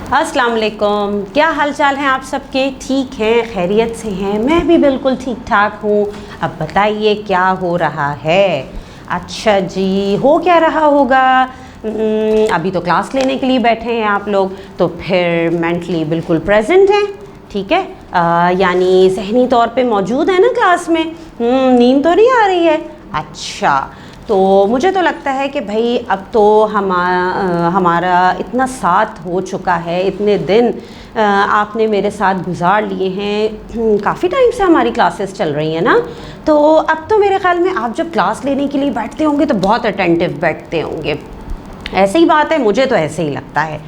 अस्सलाम वालेकुम। क्या हाल चाल हैं आप सबके? ठीक हैं, खैरियत से हैं? मैं भी बिल्कुल ठीक ठाक हूँ। अब बताइए क्या हो रहा है? अच्छा जी, हो क्या रहा होगा? अभी तो क्लास लेने के लिए बैठे हैं आप लोग, तो फिर मेंटली बिल्कुल प्रेजेंट हैं, ठीक है? यानी ज़हनी तौर पे मौजूद है ना क्लास में। नींद तो नहीं आ रही है? अच्छा, तो मुझे तो लगता है कि भाई अब तो हमारा इतना साथ हो चुका है, इतने दिन आपने मेरे साथ गुजार लिए हैं, काफ़ी टाइम से हमारी क्लासेस चल रही हैं ना, तो अब तो मेरे ख़्याल में आप जब क्लास लेने के लिए बैठते होंगे तो बहुत अटेंटिव बैठते होंगे। ऐसे ही बात है, मुझे तो ऐसे ही लगता है।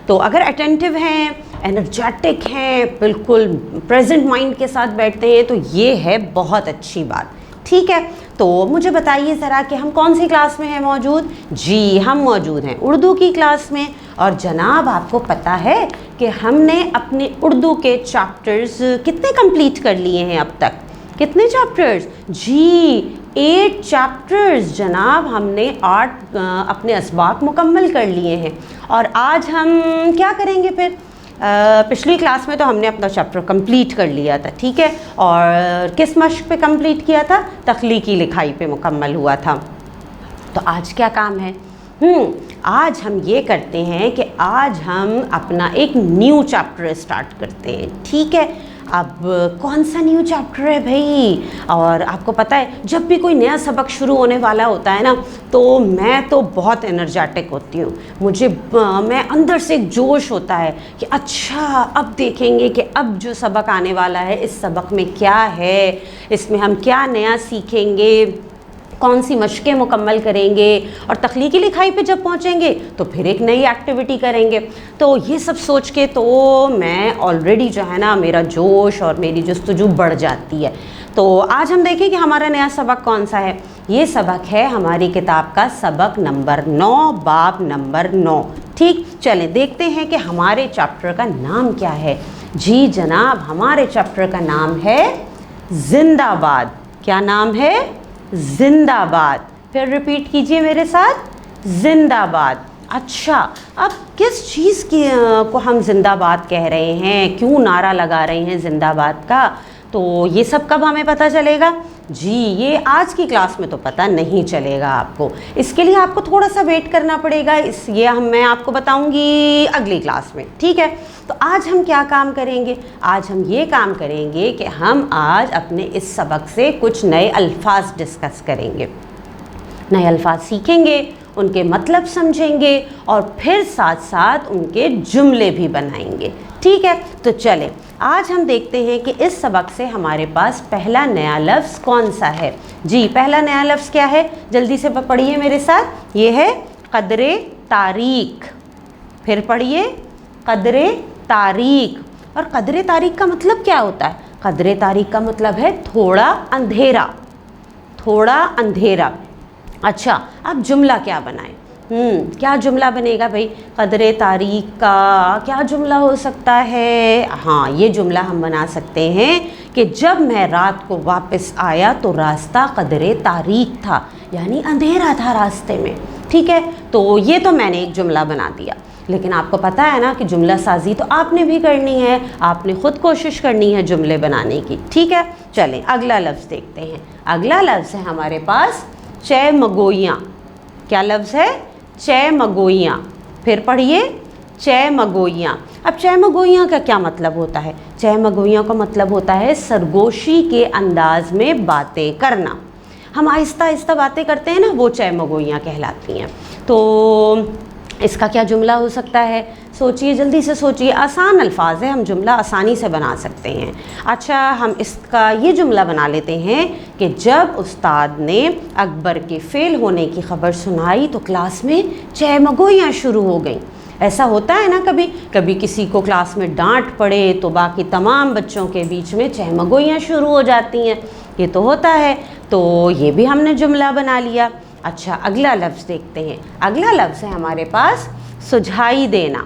तो अगर अटेंटिव हैं, एनर्जेटिक हैं, बिल्कुल प्रेजेंट माइंड के साथ बैठते हैं तो ये है बहुत अच्छी बात, ठीक है? तो मुझे बताइए ज़रा कि हम कौन सी क्लास में हैं मौजूद? जी, हम मौजूद हैं उर्दू की क्लास में। और जनाब आपको पता है कि हमने अपने उर्दू के चैप्टर्स कितने कंप्लीट कर लिए हैं अब तक? कितने चैप्टर्स? जी, 8 चैप्टर्स जनाब, हमने 8 अपने असबाक मुकम्मल कर लिए हैं। और आज हम क्या करेंगे फिर? पिछली क्लास में तो हमने अपना चैप्टर कंप्लीट कर लिया था, ठीक है? और किस मश्क पे कंप्लीट किया था? तख्लीकी लिखाई पे मुकम्मल हुआ था। तो आज क्या काम है? आज हम ये करते हैं कि आज हम अपना एक न्यू चैप्टर स्टार्ट करते हैं, ठीक है? अब कौन सा न्यू चैप्टर है भाई? और आपको पता है जब भी कोई नया सबक शुरू होने वाला होता है ना, तो मैं तो बहुत एनर्जेटिक होती हूँ। मैं अंदर से एक जोश होता है कि अच्छा अब देखेंगे कि अब जो सबक आने वाला है, इस सबक में क्या है, इसमें हम क्या नया सीखेंगे, कौन सी मशक़ें मुकम्मल करेंगे, और तख्लीकी लिखाई पे जब पहुँचेंगे तो फिर एक नई एक्टिविटी करेंगे। तो ये सब सोच के तो मैं ऑलरेडी जो है ना, मेरा जोश और मेरी जस्तजू बढ़ जाती है। तो आज हम देखें कि हमारा नया सबक कौन सा है। ये सबक है हमारी किताब का सबक नंबर 9, बाब नंबर 9, ठीक? चलें देखते हैं कि हमारे चैप्टर का नाम क्या है। जी जनाब, हमारे चैप्टर का नाम है जिंदाबाद। क्या नाम है? जिंदाबाद। फिर रिपीट कीजिए मेरे साथ, जिंदाबाद। अच्छा, अब किस चीज़ को हम जिंदाबाद कह रहे हैं, क्यों नारा लगा रहे हैं जिंदाबाद का, तो ये सब कब हमें पता चलेगा? जी, ये आज की क्लास में तो पता नहीं चलेगा आपको। इसके लिए आपको थोड़ा सा वेट करना पड़ेगा। मैं आपको बताऊंगी अगली क्लास में, ठीक है? तो आज हम क्या काम करेंगे? आज हम ये काम करेंगे कि हम आज अपने इस सबक से कुछ नए अल्फाज डिस्कस करेंगे, नए अल्फाज सीखेंगे, उनके मतलब समझेंगे और फिर साथ साथ उनके जुमले भी बनाएंगे, ठीक है? तो चलें आज हम देखते हैं कि इस सबक से हमारे पास पहला नया लफ्ज़ कौन सा है। जी, पहला नया लफ्ज़ क्या है? जल्दी से पढ़िए मेरे साथ। ये है क़द्रे तारीख। फिर पढ़िए, क़द्रे तारीख। और क़द्रे तारीख का मतलब क्या होता है? क़द्रे तारीख का मतलब है थोड़ा अंधेरा, थोड़ा अंधेरा। अच्छा, अब जुमला क्या बनाएं? क्या जुमला बनेगा भाई? क़द्रे तारीख का क्या जुमला हो सकता है? हाँ, ये जुमला हम बना सकते हैं कि जब मैं रात को वापस आया तो रास्ता क़द्रे तारीख था, यानी अंधेरा था रास्ते में, ठीक है? तो ये तो मैंने एक जुमला बना दिया, लेकिन आपको पता है ना कि जुमला साजी तो आपने भी करनी है, आपने ख़ुद कोशिश करनी है जुमले बनाने की, ठीक है? चलें अगला लफ्ज़ देखते हैं। अगला लफ्ज़ है हमारे पास चैमगोइयाँ। क्या लफ्ज़ है? चैमगोइयाँ। फिर पढ़िए, चैमगोइयाँ। अब चैमगोइयाँ का क्या मतलब होता है? चैमगोइयाँ का मतलब होता है सरगोशी के अंदाज में बातें करना। हम आहिस्ता आहिस्ता बातें करते हैं ना, वो चैमगोइयाँ कहलाती हैं। तो इसका क्या जुमला हो सकता है? सोचिए, जल्दी से सोचिए। आसान अल्फाज है, हम जुमला आसानी से बना सकते हैं। अच्छा, हम इसका ये जुमला बना लेते हैं कि जब उस्ताद ने अकबर के फ़ेल होने की ख़बर सुनाई तो क्लास में चहमगोइयाँ शुरू हो गईं। ऐसा होता है ना, कभी कभी किसी को क्लास में डांट पड़े तो बाकी तमाम बच्चों के बीच में चहमगोइयाँ शुरू हो जाती हैं। ये तो होता है, तो ये भी हमने जुमला बना लिया। अच्छा, अगला लफ्ज़ देखते हैं। अगला लफ्ज़ है हमारे पास सुझाई देना।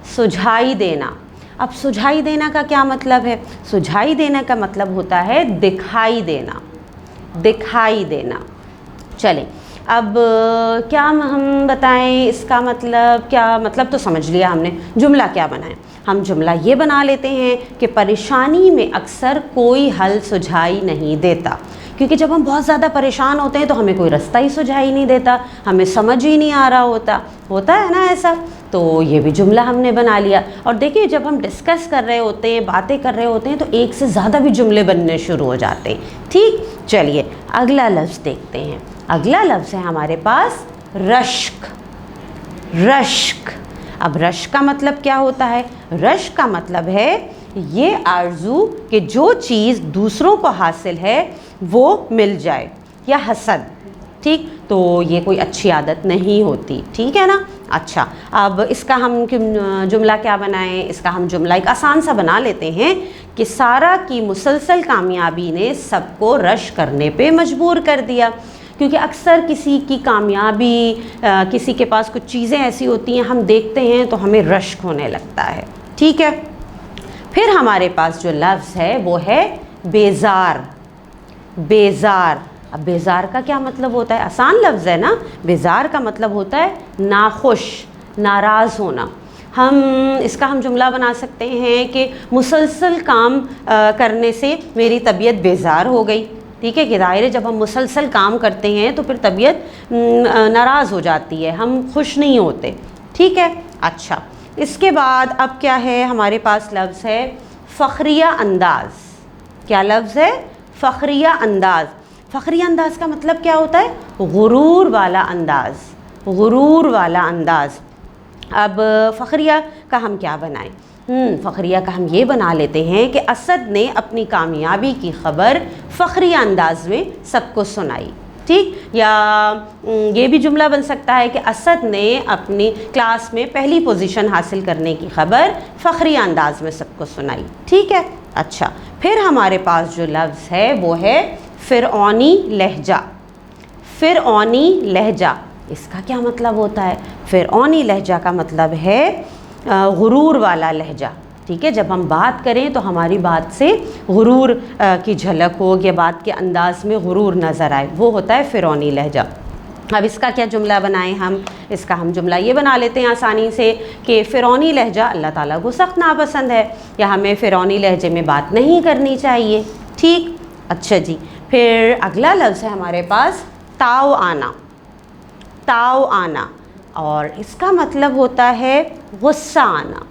सुझाई देना। अब सुझाई देना का क्या मतलब है? सुझाई देना का मतलब होता है दिखाई देना, दिखाई देना। चलें, अब क्या हम बताएं इसका मतलब, क्या मतलब तो समझ लिया हमने, जुमला क्या बनाएं। हम जुमला ये बना लेते हैं कि परेशानी में अक्सर कोई हल सुझाई नहीं देता, क्योंकि जब हम बहुत ज़्यादा परेशान होते हैं तो हमें कोई रास्ता ही सुझाई नहीं देता, हमें समझ ही नहीं आ रहा होता है ना ऐसा। तो ये भी जुमला हमने बना लिया। और देखिए जब हम डिस्कस कर रहे होते हैं, बातें कर रहे होते हैं, तो एक से ज़्यादा भी जुमले बनने शुरू हो जाते हैं। ठीक, चलिए अगला लफ्ज़ देखते हैं। अगला लफ्ज़ है हमारे पास रश्क। रश्क, अब रश्क का मतलब क्या होता है? रश्क का मतलब है ये आरजू कि जो चीज़ दूसरों को हासिल है वो मिल जाए, या हसद। ठीक, तो ये कोई अच्छी आदत नहीं होती, ठीक है ना। अच्छा, अब इसका हम जुमला क्या बनाएं? इसका हम जुमला एक आसान सा बना लेते हैं कि सारा की मुसलसल कामयाबी ने सबको रश करने पे मजबूर कर दिया। क्योंकि अक्सर किसी की कामयाबी, किसी के पास कुछ चीज़ें ऐसी होती हैं, हम देखते हैं तो हमें रश्क होने लगता है। ठीक है, फिर हमारे पास जो लफ्ज़ है वो है बेज़ार। बेज़ार, अब बेज़ार का क्या मतलब होता है? आसान लफ्ज़ है ना। बेज़ार का मतलब होता है नाखुश, नाराज़ होना। इसका हम जुमला बना सकते हैं कि मुसलसल काम करने से मेरी तबीयत बेज़ार हो गई। ठीक है, कि ज़ाहिर है जब हम मुसलसल काम करते हैं तो फिर तबीयत नाराज़ हो जाती है, हम खुश नहीं होते। ठीक है, अच्छा, इसके बाद अब क्या है हमारे पास? लफ्ज़ है फ़ख्रिया अंदाज़। क्या लफ्ज़ है? फ़ख्रिया अंदाज़। फ़ख्रिया अंदाज़ का मतलब क्या होता है? गुरूर वाला अंदाज़, गुरूर वाला अंदाज़। अब फ़ख्रिया का हम क्या बनाएं? फ़ख्रिया का हम ये बना लेते हैं कि असद ने अपनी कामयाबी की खबर फ़ख्रिया अंदाज़ में सबको सुनाई। ठीक, या ये भी जुमला बन सकता है कि असद ने अपनी क्लास में पहली पोजीशन हासिल करने की खबर फ़ख्रिया अंदाज़ में सबको सुनाई। ठीक है, अच्छा, फिर हमारे पास जो लफ्ज़ है वो है फ़िरऔनी लहजा। फ़िरऔनी लहजा, इसका क्या मतलब होता है? फ़िरऔनी लहजा का मतलब है गुरूर वाला लहजा। ठीक है, जब हम बात करें तो हमारी बात से गुरूर की झलक हो, या बात के अंदाज़ में गुरूर नज़र आए, वो होता है फ़िरऔनी लहजा। अब इसका क्या जुमला बनाएं हम? इसका हम जुमला ये बना लेते हैं आसानी से कि फ़िरऔनी लहजा अल्लाह ताला को सख्त नापसंद है, या हमें फ़िरऔनी लहजे में बात नहीं करनी चाहिए। ठीक, अच्छा जी, फिर अगला लफ्ज़ है हमारे पास ताव आना। ताव आना, और इसका मतलब होता है गुस्सा आना,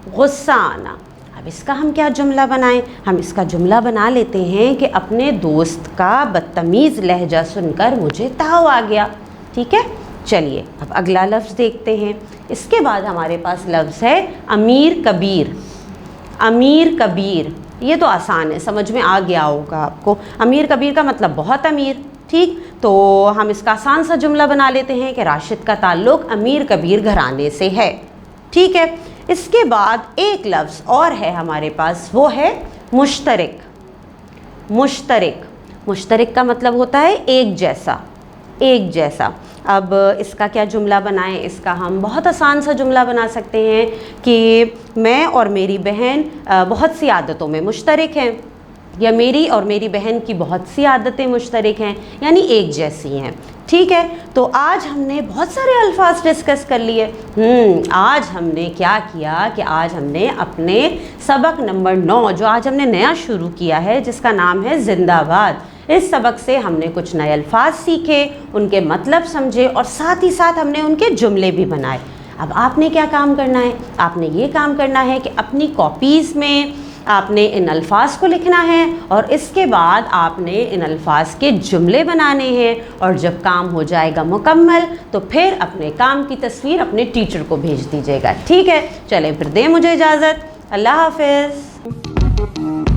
गुस्सा आना। अब इसका हम क्या जुमला बनाएं? हम इसका जुमला बना लेते हैं कि अपने दोस्त का बदतमीज़ लहजा सुनकर मुझे ताव आ गया। ठीक है, चलिए अब अगला लफ्ज़ देखते हैं। इसके बाद हमारे पास लफ्ज़ है अमीर कबीर। अमीर कबीर, ये तो आसान है, समझ में आ गया होगा आपको। अमीर कबीर का मतलब बहुत अमीर। ठीक, तो हम इसका आसान सा जुमला बना लेते हैं कि राशिद का ताल्लुक़ अमीर कबीर घराने से है। ठीक है, इसके बाद एक लफ्ज़ और है हमारे पास, वो है मुश्तरक। मुश्तरक, मुश्तरक का मतलब होता है एक जैसा, एक जैसा। अब इसका क्या जुमला बनाएं? इसका हम बहुत आसान सा जुमला बना सकते हैं कि मैं और मेरी बहन बहुत सी आदतों में मुश्तरक हैं, या मेरी और मेरी बहन की बहुत सी आदतें मुश्तरक हैं, यानी एक जैसी हैं। ठीक है, तो आज हमने बहुत सारे अल्फाज डिस्कस कर लिए। आज हमने क्या किया कि आज हमने अपने सबक नंबर 9 जो आज हमने नया शुरू किया है, जिसका नाम है जिंदाबाद, इस सबक से हमने कुछ नए अल्फाज सीखे, उनके मतलब समझे, और साथ ही साथ हमने उनके जुमले भी बनाए। अब आपने क्या काम करना है? आपने ये काम करना है कि अपनी कॉपीज़ में आपने इन अल्फाज को लिखना है, और इसके बाद आपने इन अल्फाज के जुमले बनाने हैं, और जब काम हो जाएगा मुकम्मल तो फिर अपने काम की तस्वीर अपने टीचर को भेज दीजिएगा। ठीक है, चलें फिर दें मुझे इजाज़त। अल्लाह हाफ़िज़।